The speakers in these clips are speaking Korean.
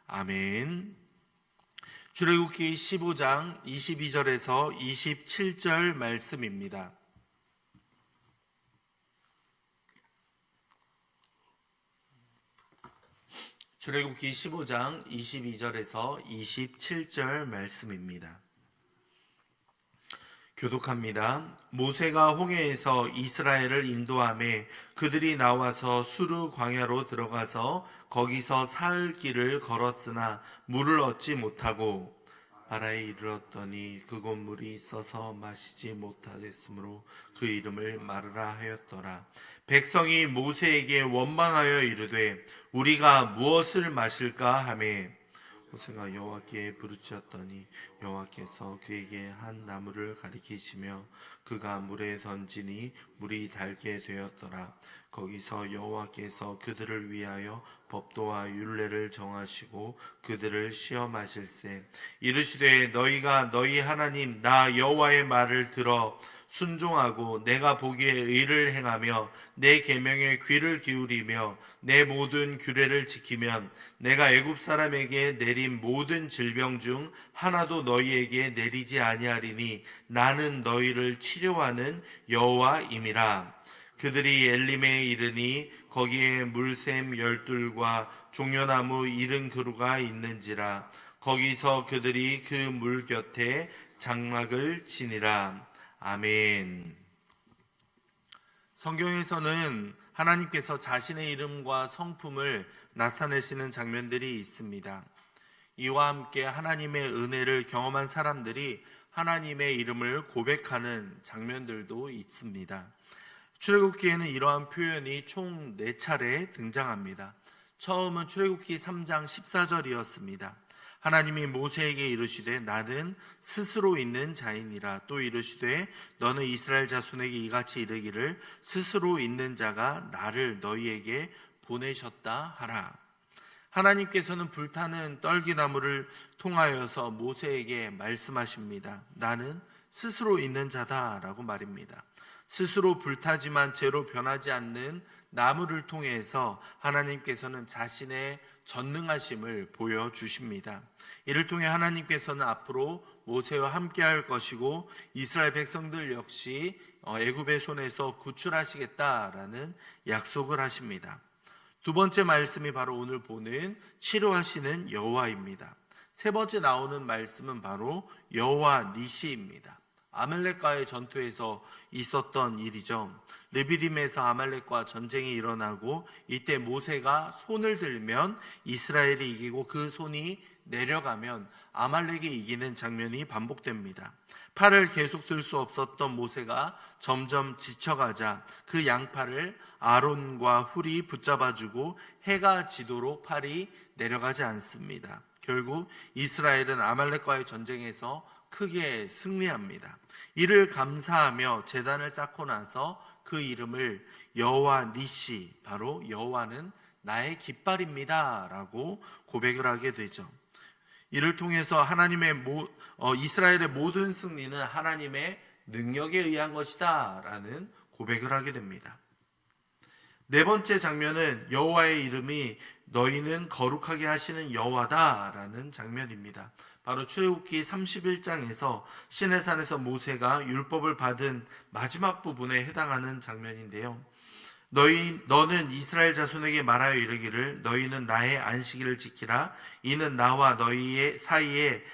아멘. 출애굽기 15장 22절에서 27절 말씀입니다. 출애굽기 15장 22절에서 27절 말씀입니다. 교독합니다. 모세가 홍해에서 이스라엘을 인도하매 그들이 나와서 수르 광야로 들어가서 거기서 사흘 길을 걸었으나 물을 얻지 못하고 마라에 이르렀더니 그곳 물이 있어서 마시지 못하겠으므로 그 이름을 마르라 하였더라. 백성이 모세에게 원망하여 이르되 우리가 무엇을 마실까 하매 모세가 여호와께 부르짖었더니 여호와께서 그에게 한 나무를 가리키시며 그가 물에 던지니 물이 달게 되었더라. 거기서 여호와께서 그들을 위하여 법도와 율례를 정하시고 그들을 시험하실세 이르시되 너희가 너희 하나님 나 여호와의 말을 들어 순종하고 내가 보기에 의를 행하며 내 계명에 귀를 기울이며 내 모든 규례를 지키면 내가 애굽 사람에게 내린 모든 질병 중 하나도 너희에게 내리지 아니하리니 나는 너희를 치료하는 여호와임이라. 그들이 엘림에 이르니 거기에 물샘 12과 종려나무 70그루가 있는지라. 거기서 그들이 그 물 곁에 장막을 치니라. 아멘. 성경에서는 하나님께서 자신의 이름과 성품을 나타내시는 장면들이 있습니다. 이와 함께 하나님의 은혜를 경험한 사람들이 하나님의 이름을 고백하는 장면들도 있습니다. 출애굽기에는 이러한 표현이 총 4차례 등장합니다. 처음은 출애굽기 3장 14절이었습니다. 하나님이 모세에게 이르시되 나는 스스로 있는 자이니라. 또 이르시되 너는 이스라엘 자손에게 이같이 이르기를 스스로 있는 자가 나를 너희에게 보내셨다 하라. 하나님께서는 불타는 떨기나무를 통하여서 모세에게 말씀하십니다. 나는 스스로 있는 자다라고 말입니다. 스스로 불타지만 죄로 변하지 않는 나무를 통해서 하나님께서는 자신의 전능하심을 보여주십니다. 이를 통해 하나님께서는 앞으로 모세와 함께할 것이고 이스라엘 백성들 역시 애굽의 손에서 구출하시겠다라는 약속을 하십니다. 두 번째 말씀이 바로 오늘 보는 치료하시는 여호와입니다. 세 번째 나오는 말씀은 바로 여호와 니시입니다. 아말렉과의 전투에서 있었던 일이죠. 르비딤에서 아말렉과 전쟁이 일어나고 이때 모세가 손을 들면 이스라엘이 이기고 그 손이 내려가면 아말렉이 이기는 장면이 반복됩니다. 팔을 계속 들 수 없었던 모세가 점점 지쳐가자 그 양팔을 아론과 훌이 붙잡아주고 해가 지도록 팔이 내려가지 않습니다. 결국 이스라엘은 아말렉과의 전쟁에서 크게 승리합니다. 이를 감사하며 제단을 쌓고 나서 그 이름을 여호와 니시, 바로 여호와는 나의 깃발입니다 라고 고백을 하게 되죠. 이를 통해서 이스라엘의 모든 승리는 하나님의 능력에 의한 것이다 라는 고백을 하게 됩니다. 네 번째 장면은 여호와의 이름이 너희는 거룩하게 하시는 여호와다 라는 장면입니다. 바로 출애굽기 31장에서 시내산에서 모세가 율법을 받은 마지막 부분에 해당하는 장면인데요. 너는 이스라엘 자손에게 말하여 이르기를 너희는 나의 안식일을 지키라. 이는 나와 너희 사이에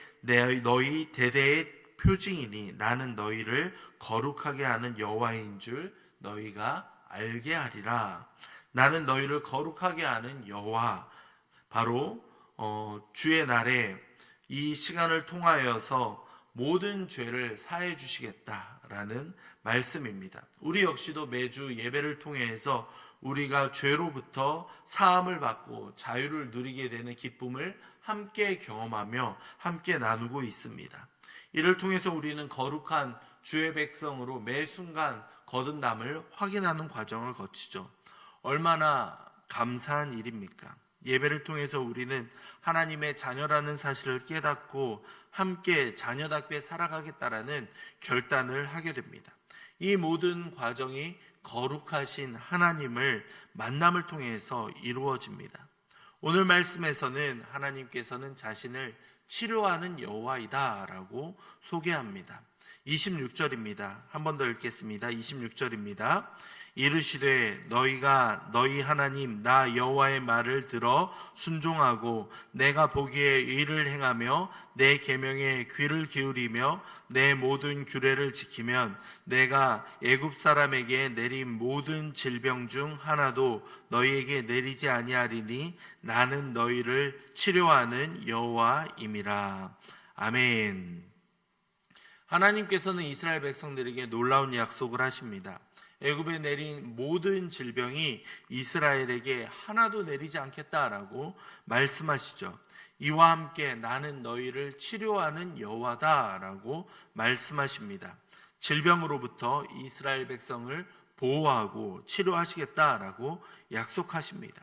너희 대대의 표징이니 나는 너희를 거룩하게 하는 여호와인 줄 너희가 알게 하리라. 나는 너희를 거룩하게 하는 여호와, 바로 주의 날에 이 시간을 통하여서 모든 죄를 사해 주시겠다라는 말씀입니다. 우리 역시도 매주 예배를 통해서 우리가 죄로부터 사함을 받고 자유를 누리게 되는 기쁨을 함께 경험하며 함께 나누고 있습니다. 이를 통해서 우리는 거룩한 주의 백성으로 매 순간 거듭남을 확인하는 과정을 거치죠. 얼마나 감사한 일입니까? 예배를 통해서 우리는 하나님의 자녀라는 사실을 깨닫고 함께 자녀답게 살아가겠다라는 결단을 하게 됩니다. 이 모든 과정이 거룩하신 하나님을 만남을 통해서 이루어집니다. 오늘 말씀에서는 하나님께서는 자신을 치료하는 여호와이다 라고 소개합니다. 26절입니다. 한 번 더 읽겠습니다. 26절입니다. 이르시되 너희가 너희 하나님 나 여호와의 말을 들어 순종하고 내가 보기에 의를 행하며 내 계명에 귀를 기울이며 내 모든 규례를 지키면 내가 애굽 사람에게 내린 모든 질병 중 하나도 너희에게 내리지 아니하리니 나는 너희를 치료하는 여호와임이라. 아멘. 하나님께서는 이스라엘 백성들에게 놀라운 약속을 하십니다. 애굽에 내린 모든 질병이 이스라엘에게 하나도 내리지 않겠다라고 말씀하시죠. 이와 함께 나는 너희를 치료하는 여호와다라고 말씀하십니다. 질병으로부터 이스라엘 백성을 보호하고 치료하시겠다라고 약속하십니다.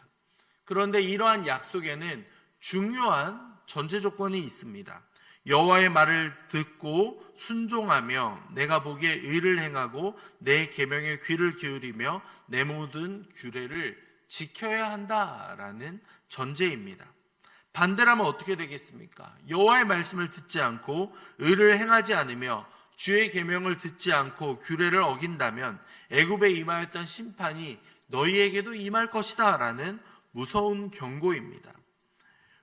그런데 이러한 약속에는 중요한 전제 조건이 있습니다. 여호와의 말을 듣고 순종하며 내가 보기에 의를 행하고 내 계명에 귀를 기울이며 내 모든 규례를 지켜야 한다라는 전제입니다. 반대라면 어떻게 되겠습니까? 여호와의 말씀을 듣지 않고 의를 행하지 않으며 주의 계명을 듣지 않고 규례를 어긴다면 애굽에 임하였던 심판이 너희에게도 임할 것이다 라는 무서운 경고입니다.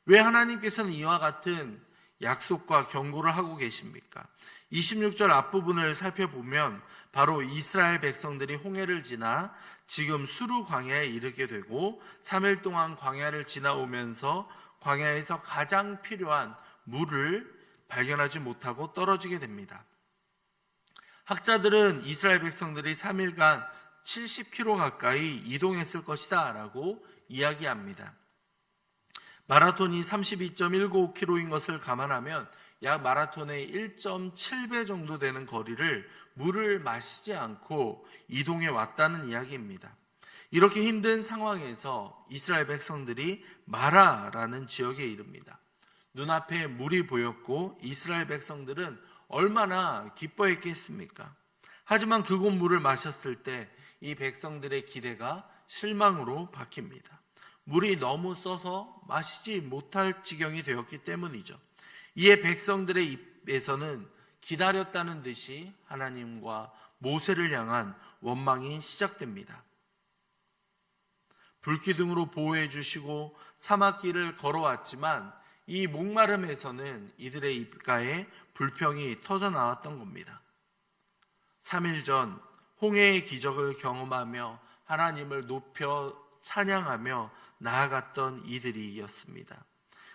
왜 하나님께서는 이와 같은 약속과 경고를 하고 계십니까? 26절 앞부분을 살펴보면 바로 이스라엘 백성들이 홍해를 지나 지금 수르 광야에 이르게 되고 3일 동안 광야를 지나오면서 광야에서 가장 필요한 물을 발견하지 못하고 떨어지게 됩니다. 학자들은 이스라엘 백성들이 3일간 70km 가까이 이동했을 것이다 라고 이야기합니다. 마라톤이 32.195km인 것을 감안하면 약 마라톤의 1.7배 정도 되는 거리를 물을 마시지 않고 이동해 왔다는 이야기입니다. 이렇게 힘든 상황에서 이스라엘 백성들이 마라라는 지역에 이릅니다. 눈앞에 물이 보였고 이스라엘 백성들은 얼마나 기뻐했겠습니까? 하지만 그곳 물을 마셨을 때 이 백성들의 기대가 실망으로 바뀝니다. 물이 너무 써서 마시지 못할 지경이 되었기 때문이죠. 이에 백성들의 입에서는 기다렸다는 듯이 하나님과 모세를 향한 원망이 시작됩니다. 불기둥으로 보호해 주시고 사막길을 걸어왔지만 이 목마름에서는 이들의 입가에 불평이 터져 나왔던 겁니다. 3일 전 홍해의 기적을 경험하며 하나님을 높여 찬양하며 나아갔던 이들이었습니다.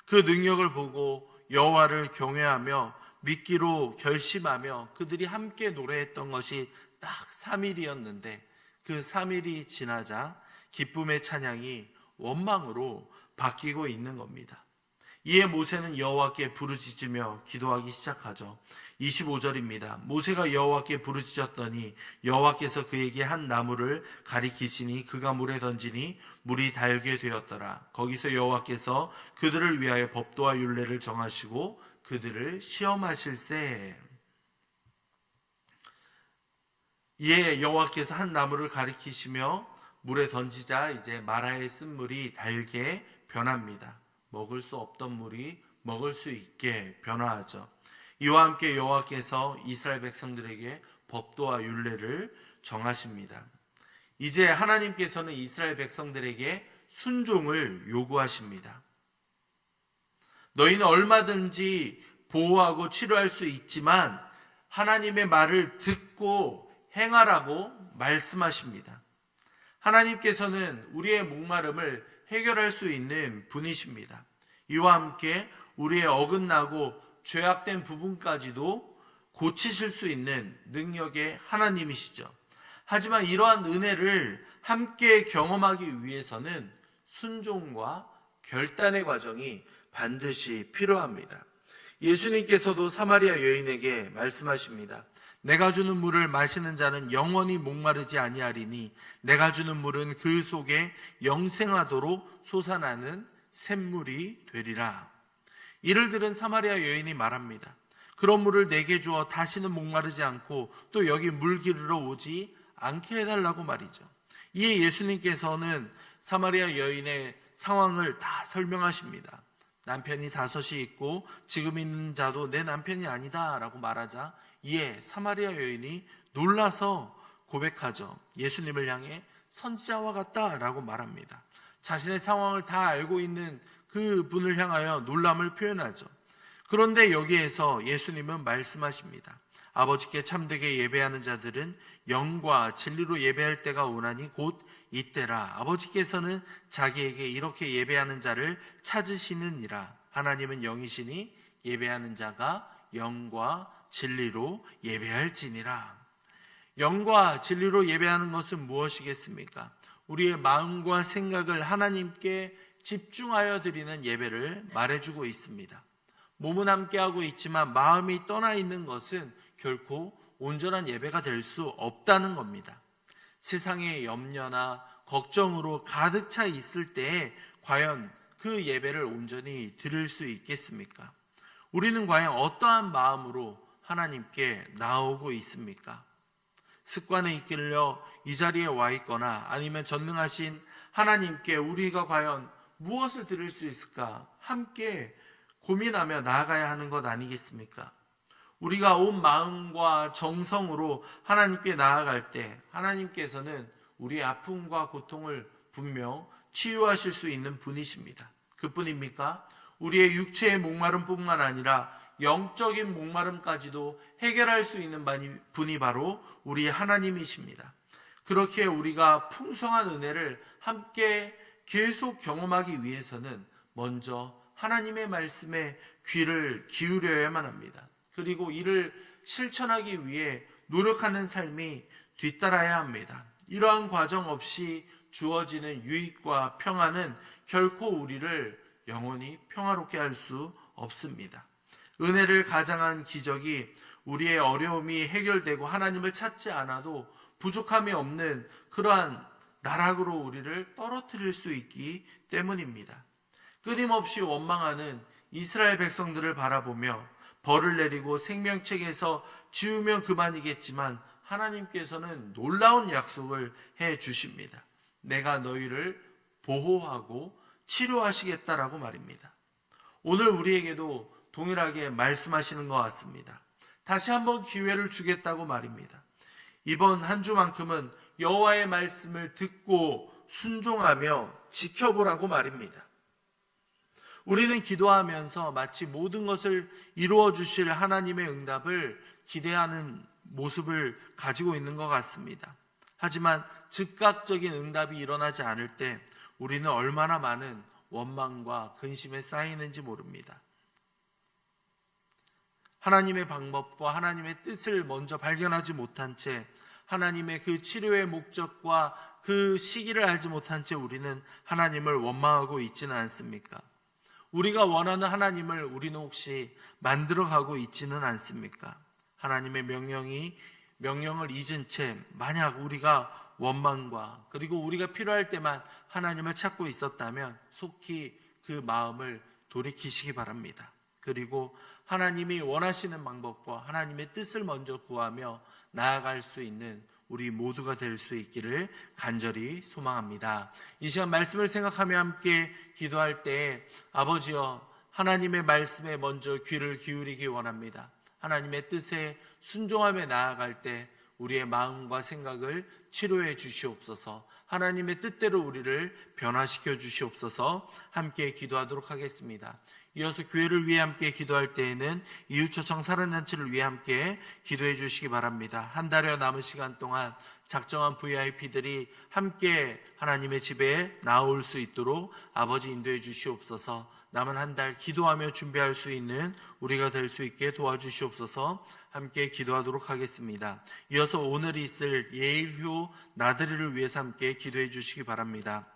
그 능력을 보고 여호와를 경외하며 믿기로 결심하며 그들이 함께 노래했던 것이 딱 3일이었는데 그 3일이 지나자 기쁨의 찬양이 원망으로 바뀌고 있는 겁니다. 이에 모세는 여호와께 부르짖으며 기도하기 시작하죠. 25절입니다. 모세가 여호와께 부르짖었더니 여호와께서 그에게 한 나무를 가리키시니 그가 물에 던지니 물이 달게 되었더라. 거기서 여호와께서 그들을 위하여 법도와 율례를 정하시고 그들을 시험하실세. 이에 여호와께서 한 나무를 가리키시며 물에 던지자 이제 마라의 쓴물이 달게 변합니다. 먹을 수 없던 물이 먹을 수 있게 변화하죠. 이와 함께 여호와께서 이스라엘 백성들에게 법도와 율례를 정하십니다. 이제 하나님께서는 이스라엘 백성들에게 순종을 요구하십니다. 너희는 얼마든지 보호하고 치료할 수 있지만 하나님의 말을 듣고 행하라고 말씀하십니다. 하나님께서는 우리의 목마름을 해결할 수 있는 분이십니다. 이와 함께 우리의 어긋나고 죄악된 부분까지도 고치실 수 있는 능력의 하나님이시죠. 하지만 이러한 은혜를 함께 경험하기 위해서는 순종과 결단의 과정이 반드시 필요합니다. 예수님께서도 사마리아 여인에게 말씀하십니다. 내가 주는 물을 마시는 자는 영원히 목마르지 아니하리니 내가 주는 물은 그 속에 영생하도록 솟아나는 샘물이 되리라. 이를 들은 사마리아 여인이 말합니다. 그런 물을 내게 주어 다시는 목마르지 않고 또 여기 물 기르러 오지 않게 해달라고 말이죠. 이에 예수님께서는 사마리아 여인의 상황을 다 설명하십니다. 남편이 5이 있고 지금 있는 자도 내 남편이 아니다 라고 말하자 이에 사마리아 여인이 놀라서 고백하죠. 예수님을 향해 선지자와 같다 라고 말합니다. 자신의 상황을 다 알고 있는 그 분을 향하여 놀람을 표현하죠. 그런데 여기에서 예수님은 말씀하십니다. 아버지께 참되게 예배하는 자들은 영과 진리로 예배할 때가 오나니 곧 이때라. 아버지께서는 자기에게 이렇게 예배하는 자를 찾으시느니라. 하나님은 영이시니 예배하는 자가 영과 진리로 예배할지니라. 영과 진리로 예배하는 것은 무엇이겠습니까? 우리의 마음과 생각을 하나님께 집중하여 드리는 예배를 말해주고 있습니다. 몸은 함께하고 있지만 마음이 떠나 있는 것은 결코 온전한 예배가 될 수 없다는 겁니다. 세상의 염려나 걱정으로 가득 차 있을 때에 과연 그 예배를 온전히 드릴 수 있겠습니까? 우리는 과연 어떠한 마음으로 하나님께 나오고 있습니까? 습관에 이끌려 이 자리에 와 있거나 아니면 전능하신 하나님께 우리가 과연 무엇을 드릴 수 있을까 함께 고민하며 나아가야 하는 것 아니겠습니까? 우리가 온 마음과 정성으로 하나님께 나아갈 때 하나님께서는 우리의 아픔과 고통을 분명 치유하실 수 있는 분이십니다. 그뿐입니까? 우리의 육체의 목마름뿐만 아니라 영적인 목마름까지도 해결할 수 있는 분이 바로 우리 하나님이십니다. 그렇게 우리가 풍성한 은혜를 함께 계속 경험하기 위해서는 먼저 하나님의 말씀에 귀를 기울여야만 합니다. 그리고 이를 실천하기 위해 노력하는 삶이 뒤따라야 합니다. 이러한 과정 없이 주어지는 유익과 평안은 결코 우리를 영원히 평화롭게 할 수 없습니다. 은혜를 가장한 기적이 우리의 어려움이 해결되고 하나님을 찾지 않아도 부족함이 없는 그러한 나락으로 우리를 떨어뜨릴 수 있기 때문입니다. 끊임없이 원망하는 이스라엘 백성들을 바라보며 벌을 내리고 생명책에서 지우면 그만이겠지만 하나님께서는 놀라운 약속을 해 주십니다. 내가 너희를 보호하고 치료하시겠다라고 말입니다. 오늘 우리에게도 동일하게 말씀하시는 것 같습니다. 다시 한번 기회를 주겠다고 말입니다. 이번 한 주만큼은 여호와의 말씀을 듣고 순종하며 지켜보라고 말입니다. 우리는 기도하면서 마치 모든 것을 이루어 주실 하나님의 응답을 기대하는 모습을 가지고 있는 것 같습니다. 하지만 즉각적인 응답이 일어나지 않을 때 우리는 얼마나 많은 원망과 근심에 쌓이는지 모릅니다. 하나님의 방법과 하나님의 뜻을 먼저 발견하지 못한 채 하나님의 그 치료의 목적과 그 시기를 알지 못한 채 우리는 하나님을 원망하고 있지는 않습니까? 우리가 원하는 하나님을 우리는 혹시 만들어가고 있지는 않습니까? 하나님의 명령을 잊은 채 만약 우리가 원망과 그리고 우리가 필요할 때만 하나님을 찾고 있었다면 속히 그 마음을 돌이키시기 바랍니다. 그리고 하나님이 원하시는 방법과 하나님의 뜻을 먼저 구하며 나아갈 수 있는 우리 모두가 될 수 있기를 간절히 소망합니다. 이 시간 말씀을 생각하며 함께 기도할 때 아버지여 하나님의 말씀에 먼저 귀를 기울이기 원합니다. 하나님의 뜻에 순종하며 나아갈 때 우리의 마음과 생각을 치료해 주시옵소서. 하나님의 뜻대로 우리를 변화시켜 주시옵소서. 함께 기도하도록 하겠습니다. 이어서 교회를 위해 함께 기도할 때에는 이웃초청 사랑잔치를 위해 함께 기도해 주시기 바랍니다. 한 달여 남은 시간 동안 작정한 VIP들이 함께 하나님의 집에 나올 수 있도록 아버지 인도해 주시옵소서. 남은 한 달 기도하며 준비할 수 있는 우리가 될 수 있게 도와주시옵소서. 함께 기도하도록 하겠습니다. 이어서 오늘 있을 예일휴 나들이를 위해서 함께 기도해 주시기 바랍니다.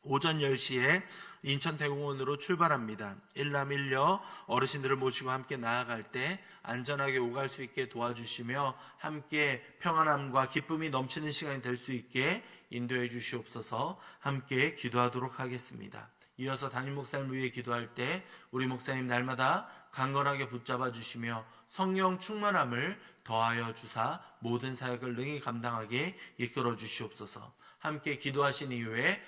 오전 10시에 인천대공원으로 출발합니다. 일남일녀 어르신들을 모시고 함께 나아갈 때 안전하게 오갈 수 있게 도와주시며 함께 평안함과 기쁨이 넘치는 시간이 될 수 있게 인도해 주시옵소서. 함께 기도하도록 하겠습니다. 이어서 담임 목사님 위해 기도할 때 우리 목사님 날마다 강건하게 붙잡아 주시며 성령 충만함을 더하여 주사 모든 사역을 능히 감당하게 이끌어 주시옵소서. 함께 기도하신 이후에